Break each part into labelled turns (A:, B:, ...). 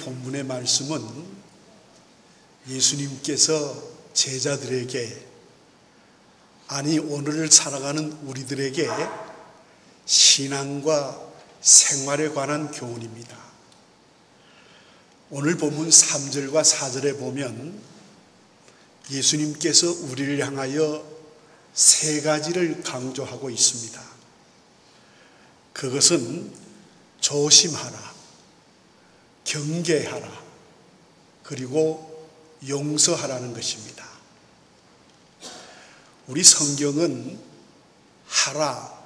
A: 본문의 말씀은 예수님께서 제자들에게, 아니 오늘을 살아가는 우리들에게 신앙과 생활에 관한 교훈입니다. 오늘 본문 3절과 4절에 보면 예수님께서 우리를 향하여 세 가지를 강조하고 있습니다. 그것은 조심하라, 경계하라, 그리고 용서하라는 것입니다. 우리 성경은 하라,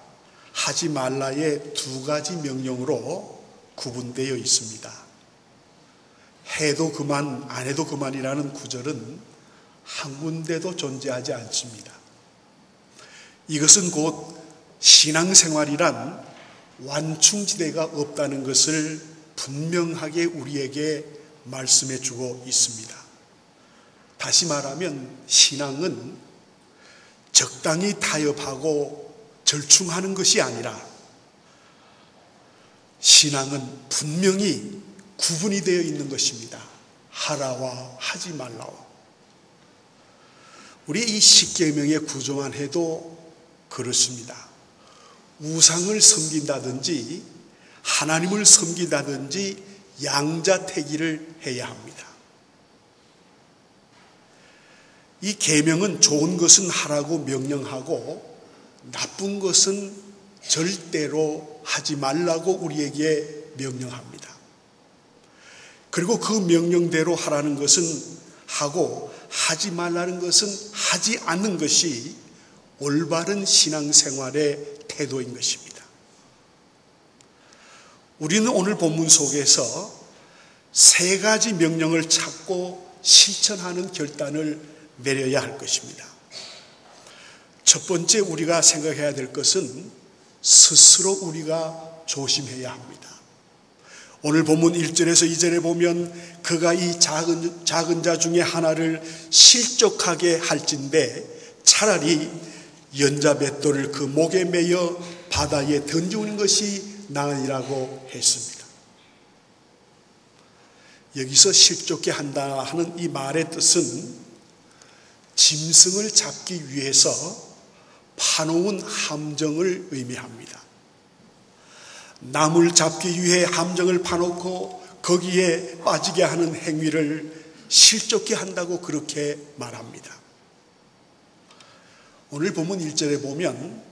A: 하지 말라의 두 가지 명령으로 구분되어 있습니다. 해도 그만, 안 해도 그만이라는 구절은 한 군데도 존재하지 않습니다. 이것은 곧 신앙생활이란 완충지대가 없다는 것을 분명하게 우리에게 말씀해 주고 있습니다. 다시 말하면 신앙은 적당히 타협하고 절충하는 것이 아니라 신앙은 분명히 구분이 되어 있는 것입니다. 하라와 하지 말라와. 우리 이 십계명의 구조만 해도 그렇습니다. 우상을 섬긴다든지 하나님을 섬긴다든지 양자택일을 해야 합니다. 이 계명은 좋은 것은 하라고 명령하고 나쁜 것은 절대로 하지 말라고 우리에게 명령합니다. 그리고 그 명령대로 하라는 것은 하고 하지 말라는 것은 하지 않는 것이 올바른 신앙생활의 태도인 것입니다. 우리는 오늘 본문 속에서 세 가지 명령을 찾고 실천하는 결단을 내려야 할 것입니다. 첫 번째 우리가 생각해야 될 것은 스스로 우리가 조심해야 합니다. 오늘 본문 1절에서 2절에 보면 그가 이 작은 자 중에 하나를 실족하게 할진대 차라리 연자 맷돌을 그 목에 매여 바다에 던지는 것이 나으리라고 했습니다. 여기서 실족게 한다 하는 이 말의 뜻은 짐승을 잡기 위해서 파놓은 함정을 의미합니다. 남을 잡기 위해 함정을 파놓고 거기에 빠지게 하는 행위를 실족게 한다고 그렇게 말합니다. 오늘 본문 1절에 보면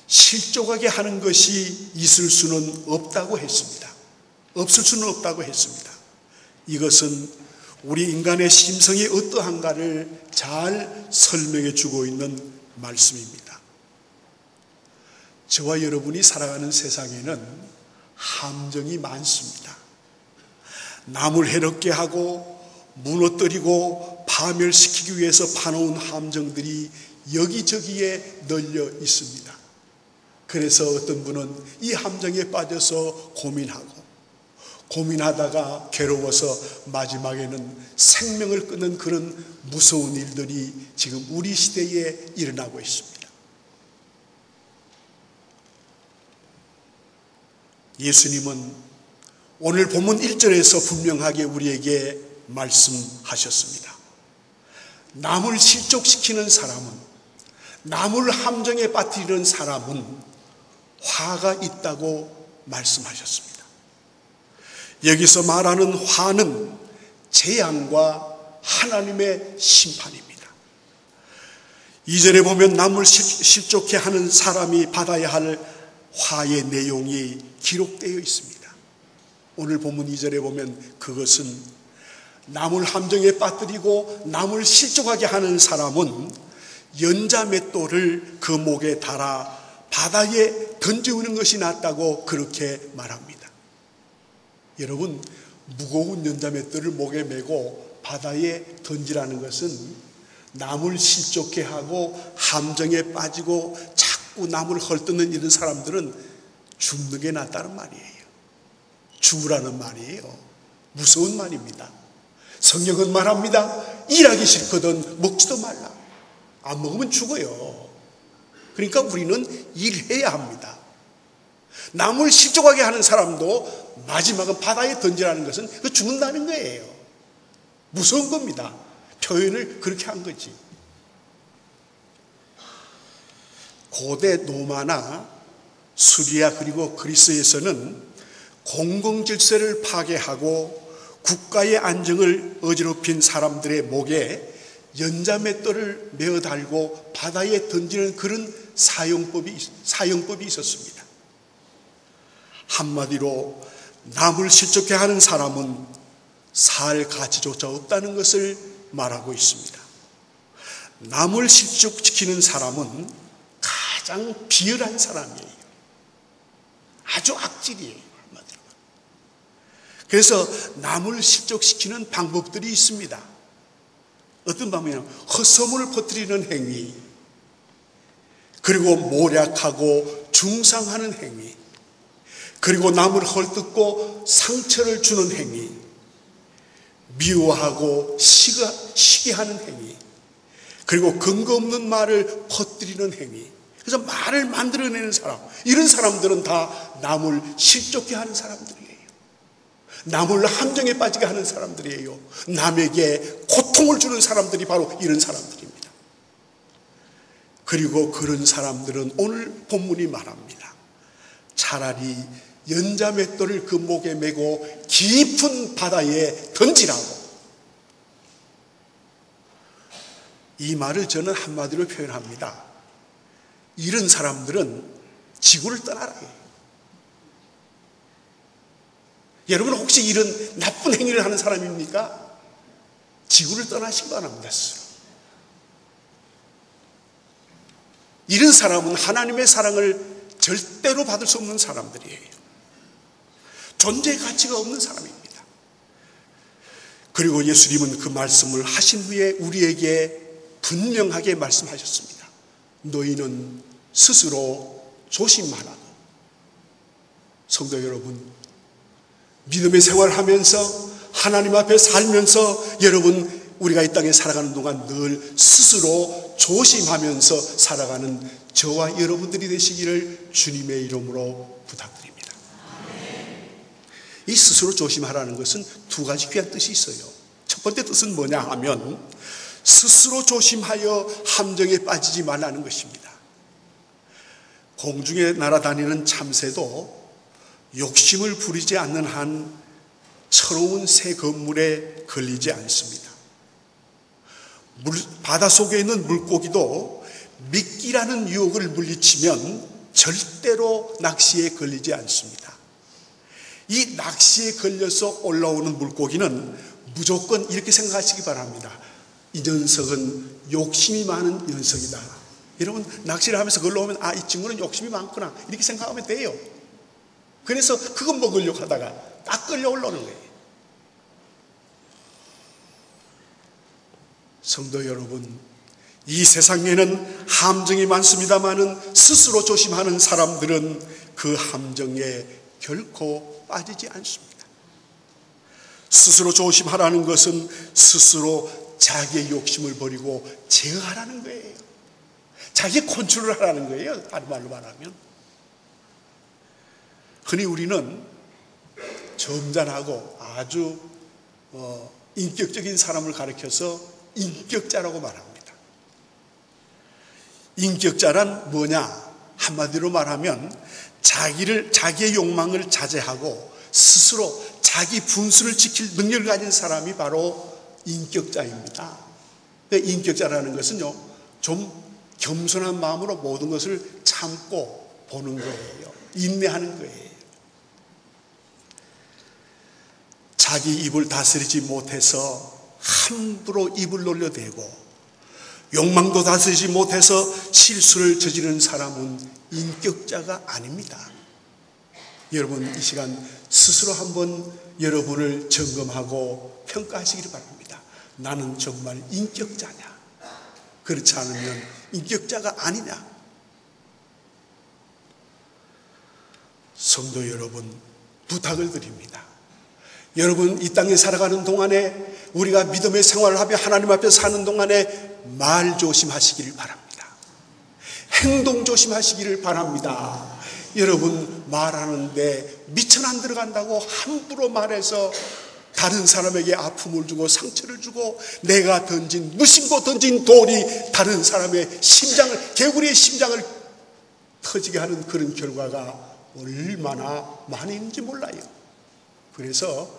A: 실족하게 하는 것이 있을 수는 없다고 했습니다. 없을 수는 없다고 했습니다. 이것은 우리 인간의 심성이 어떠한가를 잘 설명해 주고 있는 말씀입니다. 저와 여러분이 살아가는 세상에는 함정이 많습니다. 남을 해롭게 하고 무너뜨리고 파멸시키기 위해서 파놓은 함정들이 여기저기에 널려 있습니다. 그래서 어떤 분은 이 함정에 빠져서 고민하다가 괴로워서 마지막에는 생명을 끊는 그런 무서운 일들이 지금 우리 시대에 일어나고 있습니다. 예수님은 오늘 본문 1절에서 분명하게 우리에게 말씀하셨습니다. 남을 실족시키는 사람은, 남을 함정에 빠뜨리는 사람은 화가 있다고 말씀하셨습니다. 여기서 말하는 화는 재앙과 하나님의 심판입니다. 2절에 보면 남을 실족해 하는 사람이 받아야 할 화의 내용이 기록되어 있습니다. 오늘 본문 2절에 보면 그것은 남을 함정에 빠뜨리고 남을 실족하게 하는 사람은 연자 맷돌을 그 목에 달아 바다에 던지는 것이 낫다고 그렇게 말합니다. 여러분, 무거운 연자 맷돌을 목에 메고 바다에 던지라는 것은 남을 실족해 하고 함정에 빠지고 자꾸 남을 헐뜯는 이런 사람들은 죽는 게 낫다는 말이에요. 죽으라는 말이에요. 무서운 말입니다. 성경은 말합니다. 일하기 싫거든 먹지도 말라. 안 먹으면 죽어요. 그러니까 우리는 일해야 합니다. 남을 실족하게 하는 사람도 마지막은 바다에 던지라는 것은 그 죽는다는 거예요. 무서운 겁니다. 표현을 그렇게 한 거지. 고대 로마나 수리아 그리고 그리스에서는 공공질서를 파괴하고 국가의 안정을 어지럽힌 사람들의 목에 연자맷돌을 메어 달고 바다에 던지는 그런 사형법이 있었습니다. 한마디로 남을 실족해 하는 사람은 살 가치조차 없다는 것을 말하고 있습니다. 남을 실족시키는 사람은 가장 비열한 사람이에요. 아주 악질이에요. 그래서 남을 실족시키는 방법들이 있습니다. 어떤 방법이냐면 헛소문을 퍼뜨리는 행위, 그리고 모략하고 중상하는 행위, 그리고 남을 헐뜯고 상처를 주는 행위, 미워하고 시기하는 행위, 그리고 근거 없는 말을 퍼뜨리는 행위. 그래서 말을 만들어내는 사람, 이런 사람들은 다 남을 실족해 하는 사람들이에요. 남을 함정에 빠지게 하는 사람들이에요. 남에게 고통을 주는 사람들이 바로 이런 사람들입니다. 그리고 그런 사람들은 오늘 본문이 말합니다. 차라리 연자맷돌을 그 목에 메고 깊은 바다에 던지라고. 이 말을 저는 한마디로 표현합니다. 이런 사람들은 지구를 떠나라. 여러분 혹시 이런 나쁜 행위를 하는 사람입니까? 지구를 떠나시기 바랍니다. 이런 사람은 하나님의 사랑을 절대로 받을 수 없는 사람들이에요. 존재의 가치가 없는 사람입니다. 그리고 예수님은 그 말씀을 하신 후에 우리에게 분명하게 말씀하셨습니다. 너희는 스스로 조심하라고. 성도 여러분, 믿음의 생활을 하면서 하나님 앞에 살면서 여러분 우리가 이 땅에 살아가는 동안 늘 스스로 조심하면서 살아가는 저와 여러분들이 되시기를 주님의 이름으로 부탁드립니다. 이 스스로 조심하라는 것은 두 가지 귀한 뜻이 있어요. 첫 번째 뜻은 뭐냐 하면 스스로 조심하여 함정에 빠지지 말라는 것입니다. 공중에 날아다니는 참새도 욕심을 부리지 않는 한 철없는 새 건물에 걸리지 않습니다. 바다 속에 있는 물고기도 미끼라는 유혹을 물리치면 절대로 낚시에 걸리지 않습니다. 이 낚시에 걸려서 올라오는 물고기는 무조건 이렇게 생각하시기 바랍니다. 이 녀석은 욕심이 많은 녀석이다. 여러분 낚시를 하면서 걸러오면 이 친구는 욕심이 많구나 이렇게 생각하면 돼요. 그래서 그거 먹으려고 하다가 딱 끌려 올라오는 거예요. 성도 여러분, 이 세상에는 함정이 많습니다마는 스스로 조심하는 사람들은 그 함정에 결코 빠지지 않습니다. 스스로 조심하라는 것은 스스로 자기의 욕심을 버리고 제어하라는 거예요. 자기의 컨트롤을 하라는 거예요. 다른 말로 말하면. 흔히 우리는 점잖하고 아주 인격적인 사람을 가리켜서 인격자라고 말합니다. 인격자란 뭐냐? 한마디로 말하면 자기의 욕망을 자제하고 스스로 자기 분수를 지킬 능력을 가진 사람이 바로 인격자입니다. 인격자라는 것은요, 좀 겸손한 마음으로 모든 것을 참고 보는 거예요. 인내하는 거예요. 자기 입을 다스리지 못해서 함부로 입을 놀려대고 욕망도 다스리지 못해서 실수를 저지르는 사람은 인격자가 아닙니다. 여러분 이 시간 스스로 한번 여러분을 점검하고 평가하시기를 바랍니다. 나는 정말 인격자냐? 그렇지 않으면 인격자가 아니냐? 성도 여러분 부탁을 드립니다. 여러분 이 땅에 살아가는 동안에 우리가 믿음의 생활을 하며 하나님 앞에 사는 동안에 말 조심하시기를 바랍니다. 행동 조심하시기를 바랍니다. 여러분, 말하는데 미천 안 들어간다고 함부로 말해서 다른 사람에게 아픔을 주고 상처를 주고, 내가 무심코 던진 돌이 다른 사람의 심장을, 개구리의 심장을 터지게 하는 그런 결과가 얼마나 많이 있는지 몰라요. 그래서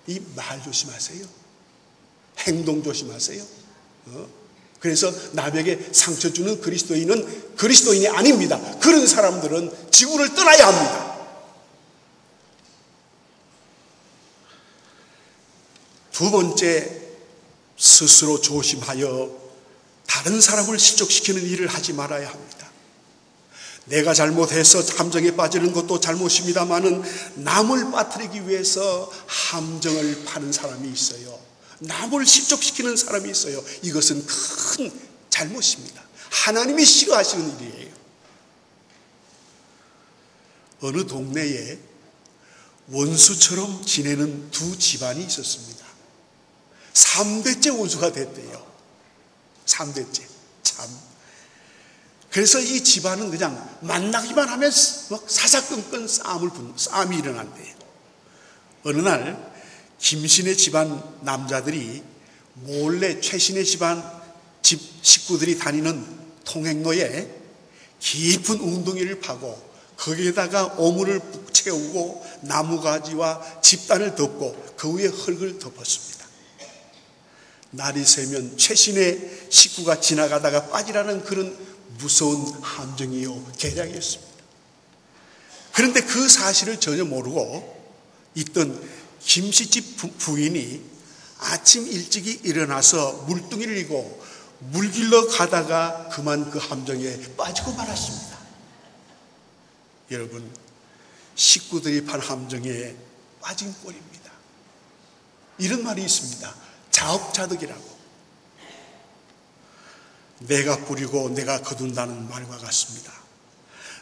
A: 이 말 조심하세요. 행동 조심하세요. 그래서 남에게 상처 주는 그리스도인은 그리스도인이 아닙니다. 그런 사람들은 지구를 떠나야 합니다. 두 번째, 스스로 조심하여 다른 사람을 실족시키는 일을 하지 말아야 합니다. 내가 잘못해서 함정에 빠지는 것도 잘못입니다마는 남을 빠뜨리기 위해서 함정을 파는 사람이 있어요. 남을 실족시키는 사람이 있어요. 이것은 큰 잘못입니다. 하나님이 싫어하시는 일이에요. 어느 동네에 원수처럼 지내는 두 집안이 있었습니다. 3대째 원수가 됐대요. 3대째. 참. 그래서 이 집안은 그냥 만나기만 하면 막 사사건건 싸움이 일어난대요. 어느 날 김신의 집안 남자들이 몰래 최신의 집안 집 식구들이 다니는 통행로에 깊은 웅덩이를 파고 거기에다가 오물을 채우고 나무가지와 집단을 덮고 그 위에 흙을 덮었습니다. 날이 새면 최신의 식구가 지나가다가 빠지라는 그런 무서운 함정이요, 계략이었습니다. 그런데 그 사실을 전혀 모르고 있던 김씨집 부인이 아침 일찍이 일어나서 물뚱이를 이고 물 길러 가다가 그만 그 함정에 빠지고 말았습니다. 여러분, 식구들이 판 함정에 빠진 꼴입니다. 이런 말이 있습니다. 자업자득이라고. 내가 뿌리고 내가 거둔다는 말과 같습니다.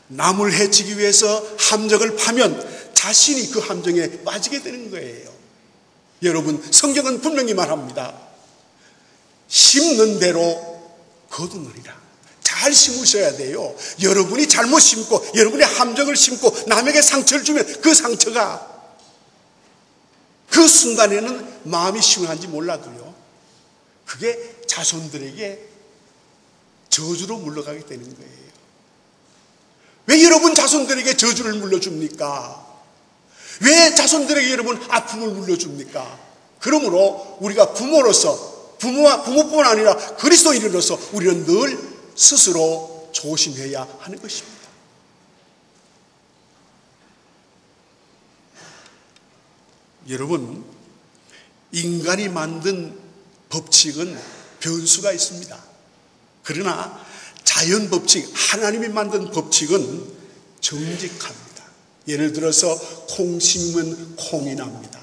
A: 남을 해치기 위해서 함정을 파면 자신이 그 함정에 빠지게 되는 거예요. 여러분, 성경은 분명히 말합니다. 심는 대로 거두느니라. 잘 심으셔야 돼요. 여러분이 잘못 심고 여러분의 함정을 심고 남에게 상처를 주면 그 상처가 그 순간에는 마음이 시원한지 몰라도요, 그게 자손들에게 저주로 물러가게 되는 거예요. 왜 여러분 자손들에게 저주를 물려줍니까? 왜 자손들에게 여러분 아픔을 물려줍니까? 그러므로 우리가 부모로서, 부모뿐만 아니라 그리스도인으로서 우리는 늘 스스로 조심해야 하는 것입니다. 여러분, 인간이 만든 법칙은 변수가 있습니다. 그러나 자연 법칙, 하나님이 만든 법칙은 정직합니다. 예를 들어서 콩 심으면 콩이 납니다.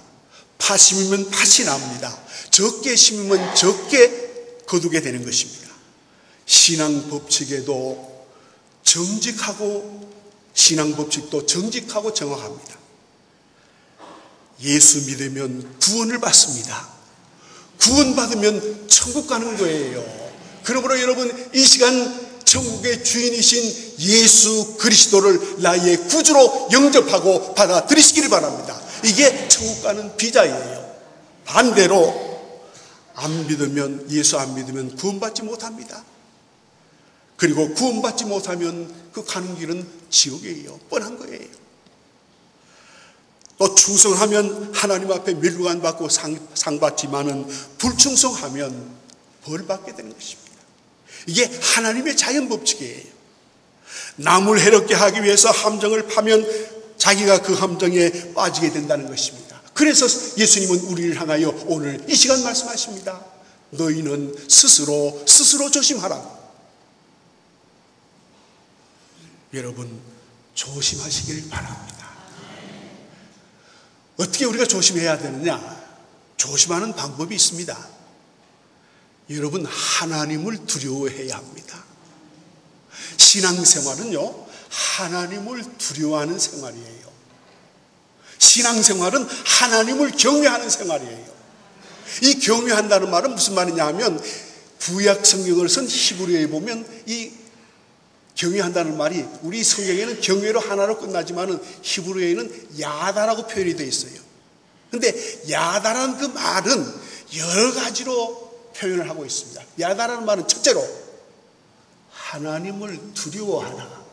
A: 파 심으면 팥이 납니다. 적게 심으면 적게 거두게 되는 것입니다. 신앙 법칙에도 신앙 법칙도 정직하고 정확합니다. 예수 믿으면 구원을 받습니다. 구원받으면 천국 가는 거예요. 그러므로 여러분, 이 시간 천국의 주인이신 예수 그리스도를 나의 구주로 영접하고 받아들이시기를 바랍니다. 이게 천국 가는 비자예요. 반대로 예수 안 믿으면 구원받지 못합니다. 그리고 구원받지 못하면 그 가는 길은 지옥이에요. 뻔한 거예요. 또 충성하면 하나님 앞에 멸류관 받고 상 받지만은 불충성하면 벌 받게 되는 것입니다. 이게 하나님의 자연 법칙이에요. 남을 해롭게 하기 위해서 함정을 파면 자기가 그 함정에 빠지게 된다는 것입니다. 그래서 예수님은 우리를 향하여 오늘 이 시간 말씀하십니다. 너희는 스스로 조심하라. 여러분, 조심하시길 바랍니다. 어떻게 우리가 조심해야 되느냐? 조심하는 방법이 있습니다. 여러분, 하나님을 두려워해야 합니다. 신앙생활은요, 하나님을 두려워하는 생활이에요. 신앙생활은 하나님을 경외하는 생활이에요. 이 경외한다는 말은 무슨 말이냐 하면, 구약 성경을 쓴 히브리어에 보면 이 경외한다는 말이 우리 성경에는 경외로 하나로 끝나지만은 히브리어에는 야다라고 표현이 되어 있어요. 근데 야다라는 그 말은 여러 가지로 표현을 하고 있습니다. 야다라는 말은 첫째로 하나님을 두려워하라,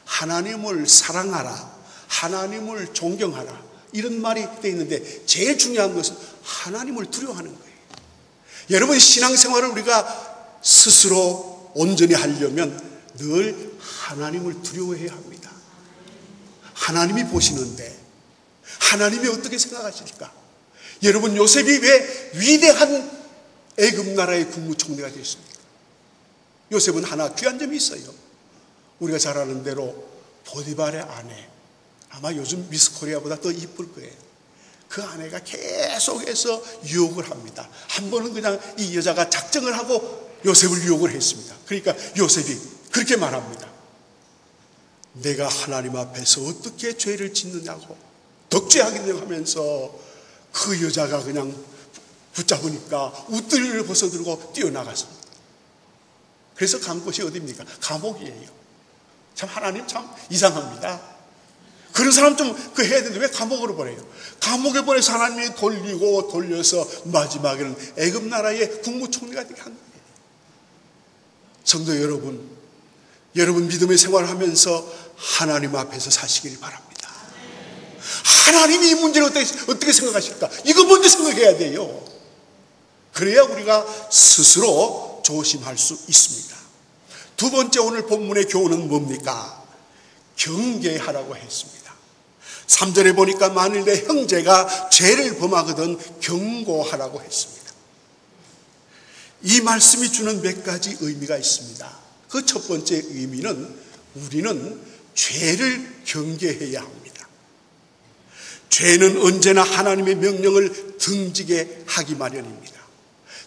A: 하나님을 사랑하라, 하나님을 존경하라, 이런 말이 되어 있는데 제일 중요한 것은 하나님을 두려워하는 거예요. 여러분, 신앙생활을 우리가 스스로 온전히 하려면 늘 하나님을 두려워해야 합니다. 하나님이 보시는데 하나님이 어떻게 생각하실까? 여러분, 요셉이 왜 위대한 애굽 나라의 국무총리가 됐습니까? 요셉은 하나 귀한 점이 있어요. 우리가 잘 아는 대로 보디발의 아내, 아마 요즘 미스 코리아보다 더 이쁠 거예요. 그 아내가 계속해서 유혹을 합니다. 한 번은 그냥 이 여자가 작정을 하고 요셉을 유혹을 했습니다. 그러니까 요셉이 그렇게 말합니다. 내가 하나님 앞에서 어떻게 죄를 짓느냐고 덕죄하겠냐고 하면서 그 여자가 그냥 붙잡으니까 웃들이를 벗어들고 뛰어나갔습니다. 그래서 간 곳이 어디입니까? 감옥이에요. 참 하나님 참 이상합니다. 그런 사람 좀 그 해야 되는데 왜 감옥으로 보내요? 감옥에 보내서 하나님이 돌리고 돌려서 마지막에는 애굽 나라의 국무총리가 되게 한 거예요. 성도 여러분, 여러분 믿음의 생활을 하면서 하나님 앞에서 사시길 바랍니다. 하나님이 이 문제를 어떻게 생각하실까? 이거 먼저 생각해야 돼요. 그래야 우리가 스스로 조심할 수 있습니다. 두 번째, 오늘 본문의 교훈은 뭡니까? 경계하라고 했습니다. 3절에 보니까 만일 내 형제가 죄를 범하거든 경고하라고 했습니다. 이 말씀이 주는 몇 가지 의미가 있습니다. 그 첫 번째 의미는 우리는 죄를 경계해야 합니다. 죄는 언제나 하나님의 명령을 등지게 하기 마련입니다.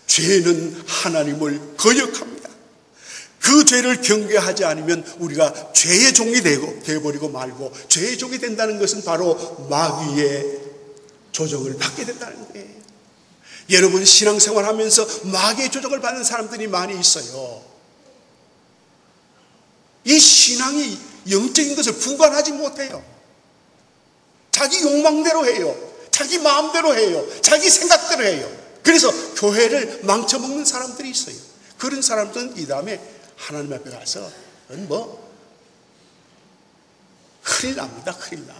A: 죄는 하나님을 거역합니다. 그 죄를 경계하지 않으면 우리가 죄의 종이 되어버리고 말고, 죄의 종이 된다는 것은 바로 마귀의 조정을 받게 된다는 거예요. 여러분, 신앙생활 하면서 마귀의 조정을 받는 사람들이 많이 있어요. 이 신앙이 영적인 것을 분간하지 못해요. 자기 욕망대로 해요. 자기 마음대로 해요. 자기 생각대로 해요. 그래서 교회를 망쳐먹는 사람들이 있어요. 그런 사람들은 이 다음에 하나님 앞에 가서 큰일 납니다. 큰일 나.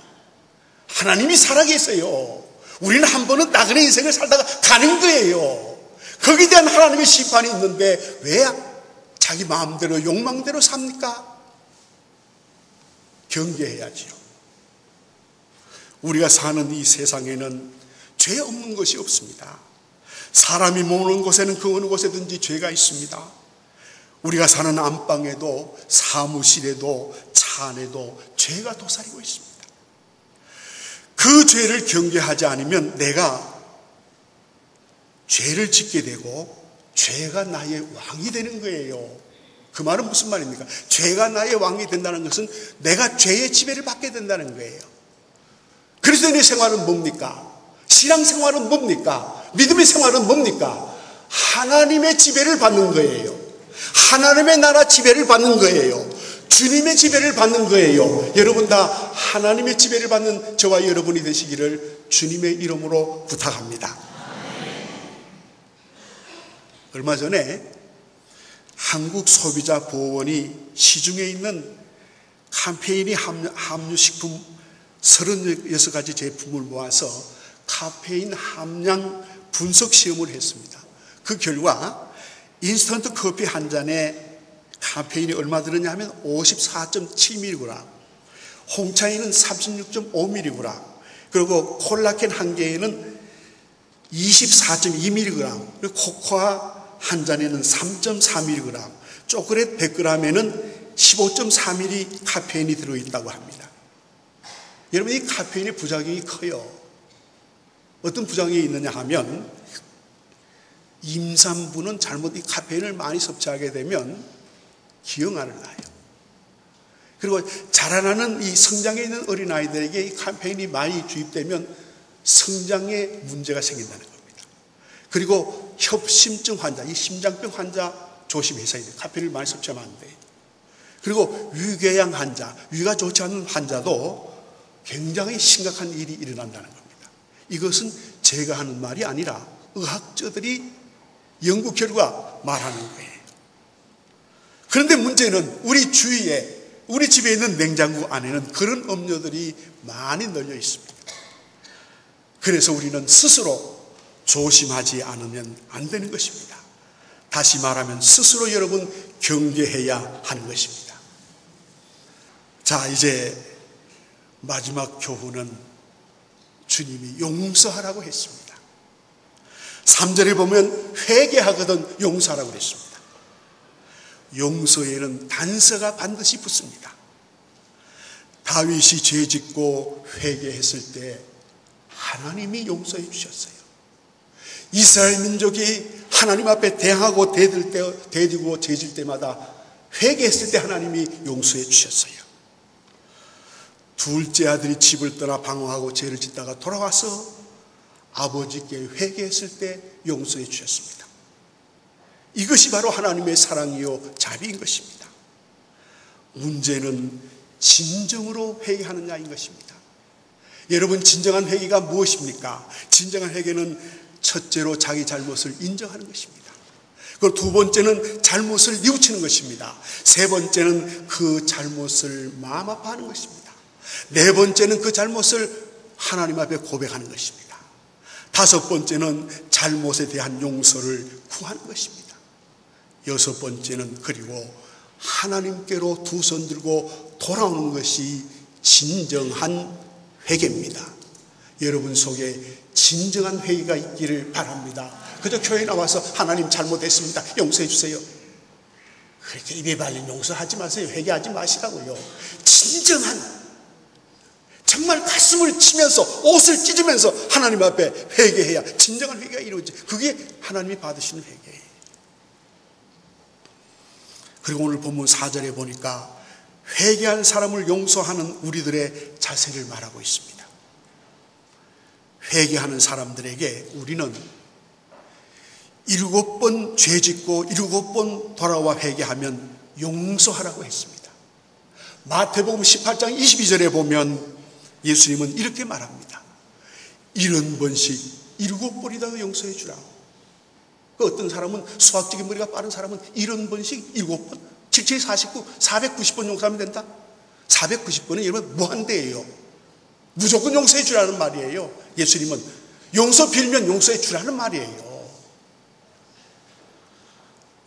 A: 하나님이 살아계세요. 우리는 한 번은 나그네 인생을 살다가 가는 거예요. 거기에 대한 하나님의 심판이 있는데 왜 자기 마음대로 욕망대로 삽니까? 경계해야지요. 우리가 사는 이 세상에는 죄 없는 것이 없습니다. 사람이 모는 곳에는 그 어느 곳에든지 죄가 있습니다. 우리가 사는 안방에도 사무실에도 차 안에도 죄가 도사리고 있습니다. 그 죄를 경계하지 않으면 내가 죄를 짓게 되고 죄가 나의 왕이 되는 거예요. 그 말은 무슨 말입니까? 죄가 나의 왕이 된다는 것은 내가 죄의 지배를 받게 된다는 거예요. 그리스도인의 생활은 뭡니까? 신앙생활은 뭡니까? 믿음의 생활은 뭡니까? 하나님의 지배를 받는 거예요. 하나님의 나라 지배를 받는 거예요. 주님의 지배를 받는 거예요. 여러분 다 하나님의 지배를 받는 저와 여러분이 되시기를 주님의 이름으로 부탁합니다. 얼마 전에 한국소비자보호원이 시중에 있는 카페인이 함유식품 36가지 제품을 모아서 카페인 함량 분석 시험을 했습니다. 그 결과 인스턴트 커피 한 잔에 카페인이 얼마 들었냐 하면 54.7mg, 홍차에는 36.5mg, 그리고 콜라겐 한 개에는 24.2mg, 그리고 코코아 한 잔에는 3.4mg, 초콜릿 100g에는 15.4mg 카페인이 들어있다고 합니다. 여러분, 이 카페인의 부작용이 커요. 어떤 부작용이 있느냐 하면 임산부는 잘못 이 카페인을 많이 섭취하게 되면 기형아를 낳아요. 그리고 자라나는 이 성장에 있는 어린아이들에게 이 카페인이 많이 주입되면 성장에 문제가 생긴다는 겁니다. 그리고 협심증 환자, 이 심장병 환자 조심해서 해야 돼요. 카페인을 많이 섭취하면 안 돼요. 그리고 위궤양 환자, 위가 좋지 않은 환자도 굉장히 심각한 일이 일어난다는 겁니다. 이것은 제가 하는 말이 아니라 의학자들이 연구 결과 말하는 거예요. 그런데 문제는 우리 주위에, 우리 집에 있는 냉장고 안에는 그런 음료들이 많이 널려 있습니다. 그래서 우리는 스스로 조심하지 않으면 안 되는 것입니다. 다시 말하면 스스로 여러분 경계해야 하는 것입니다. 자, 이제 마지막 교훈은 주님이 용서하라고 했습니다. 3절에 보면 회개하거든 용서하라고 했습니다. 용서에는 단서가 반드시 붙습니다. 다윗이 죄짓고 회개했을 때 하나님이 용서해 주셨어요. 이스라엘 민족이 하나님 앞에 대항하고 대들고 죄질 때마다 회개했을 때 하나님이 용서해 주셨어요. 둘째 아들이 집을 떠나 방황하고 죄를 짓다가 돌아와서 아버지께 회개했을 때 용서해 주셨습니다. 이것이 바로 하나님의 사랑이요 자비인 것입니다. 문제는 진정으로 회개하느냐인 것입니다. 여러분, 진정한 회개가 무엇입니까? 진정한 회개는 첫째로 자기 잘못을 인정하는 것입니다. 그리고 두 번째는 잘못을 뉘우치는 것입니다. 세 번째는 그 잘못을 마음 아파하는 것입니다. 네 번째는 그 잘못을 하나님 앞에 고백하는 것입니다. 다섯 번째는 잘못에 대한 용서를 구하는 것입니다. 여섯 번째는 그리고 하나님께로 두 손 들고 돌아오는 것이 진정한 회개입니다. 여러분 속에 진정한 회개가 있기를 바랍니다. 그저 교회 나와서 하나님 잘못했습니다, 용서해 주세요, 그렇게 입에 발린 용서하지 마세요. 회개하지 마시라고요. 진정한, 정말 가슴을 치면서 옷을 찢으면서 하나님 앞에 회개해야 진정한 회개가 이루어지. 그게 하나님이 받으시는 회개예요. 그리고 오늘 본문 4절에 보니까 회개한 사람을 용서하는 우리들의 자세를 말하고 있습니다. 회개하는 사람들에게 우리는 7번 죄짓고 7번 돌아와 회개하면 용서하라고 했습니다. 마태복음 18장 22절에 보면 예수님은 이렇게 말합니다. 70번씩 7번이다 용서해 주라. 그 어떤 사람은 수학적인 머리가 빠른 사람은 70번씩 7번, 7, 49, 490번 용서하면 된다. 490번은 여러분 무한대예요. 무조건 용서해 주라는 말이에요. 예수님은 용서 빌면 용서해 주라는 말이에요.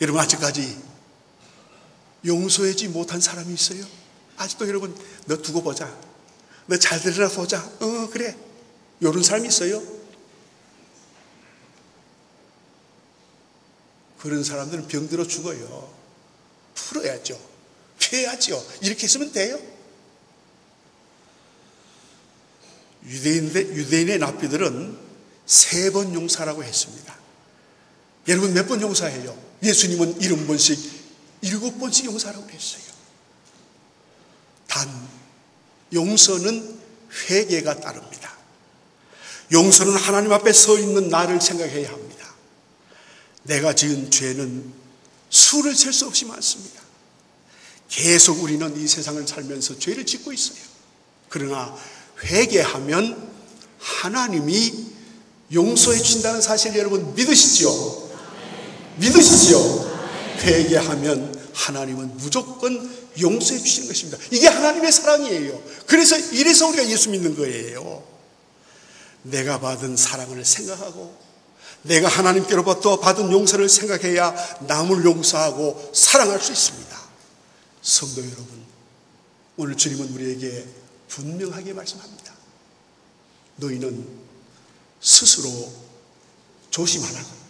A: 여러분, 아직까지 용서하지 못한 사람이 있어요? 아직도 여러분, 너 두고 보자, 너 잘 들으라 보자, 그래, 이런 사람이 있어요? 그런 사람들은 병들어 죽어요. 풀어야죠, 피해야죠. 이렇게 했으면 돼요? 유대인의 랍비들은 3번 용서라고 했습니다. 여러분, 몇 번 용서해요? 예수님은 70번씩 7번씩 용서하라고 했어요. 단 용서는 회개가 따릅니다. 용서는 하나님 앞에 서 있는 나를 생각해야 합니다. 내가 지은 죄는 수를 셀 수 없이 많습니다. 계속 우리는 이 세상을 살면서 죄를 짓고 있어요. 그러나 회개하면 하나님이 용서해 주신다는 사실 여러분 믿으시죠? 믿으시죠? 회개하면 하나님은 무조건 용서해 주시는 것입니다. 이게 하나님의 사랑이에요. 이래서 우리가 예수 믿는 거예요. 내가 받은 사랑을 생각하고 내가 하나님께로부터 받은 용서를 생각해야 남을 용서하고 사랑할 수 있습니다. 성도 여러분, 오늘 주님은 우리에게 분명하게 말씀합니다. 너희는 스스로 조심하라고.